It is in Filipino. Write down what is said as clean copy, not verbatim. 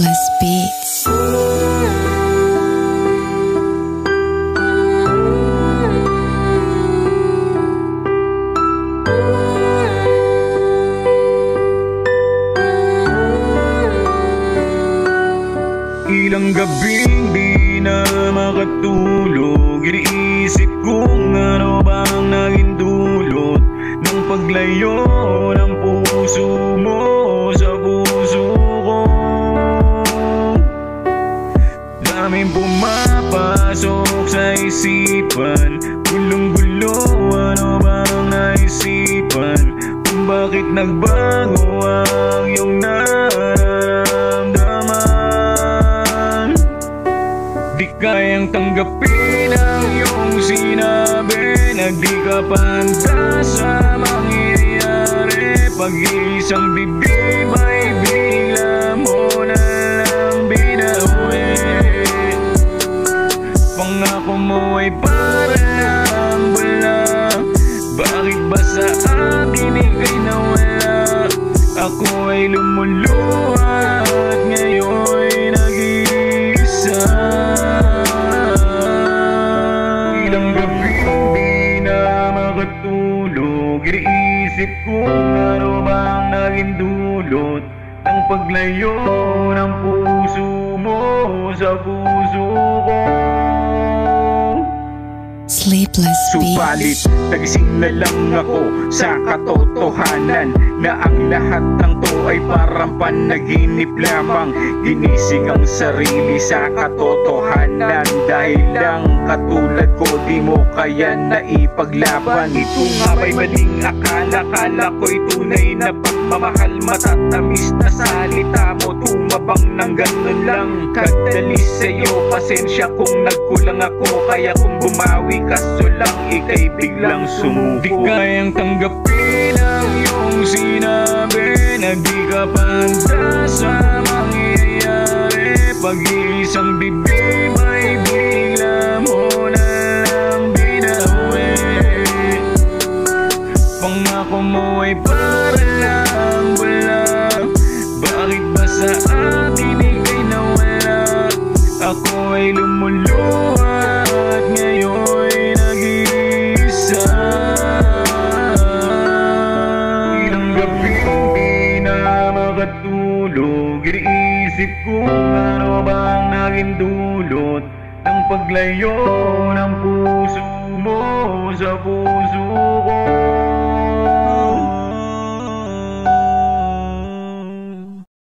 Sleepless Beats. Ilang gabing di na makatulog, iniisip kung ano bang naging dulot ng paglayo ng puso mo sa puso ko. Daming pumapasok sa isipan, gulong-gulo, ano bang naisipan, kung bakit nagbago ang iyong nararamdaman. Di kayang tanggapin ang iyong sinabi na di ka pa handa sa mangyayari. Pag-iisang bibig ay bigla mo na lang binawi. Pangako mo ay parang wala. Bakit ba sa akin ika'y nawala? Ako ay lumuluha at ngayon'y nag-iisa. Ilang gabi di na makatulog, iniisip kung ano bang naging dulot ng paglayo ng puso mo sa puso ko. Sleepless Subalit, Beats. nagising na lang ako sa katotohanan na ang lahat ng to ay parang panaginip lamang. Ginising ang sarili sa katotohanan dahil lang katulad ko di mo kaya naipaglaban. Ito nga ba'y maling akala? Kala ko'y tunay na pagmamahal, matatamis na salita mo, tumabang ng ganun lang kadali sa'yo. Pasensya kung nagkulang ako, kaya kung bumawi kaso lang ika'y biglang sumuko. Di kayang tanggapin ang iyong sinabi na di ka pa handa sa mangyayari. Pag-iisang bibig ay bigla mo na lang binawi. Pangako mo ay parang wala. Bakit ba sa atin ika'y nawala? Ako ay lumuluha at ngayon'y nag-iisa. Ilang gabi di na makatulog, iniisip kung ano bang naging dulot ng paglayo ng puso mo sa puso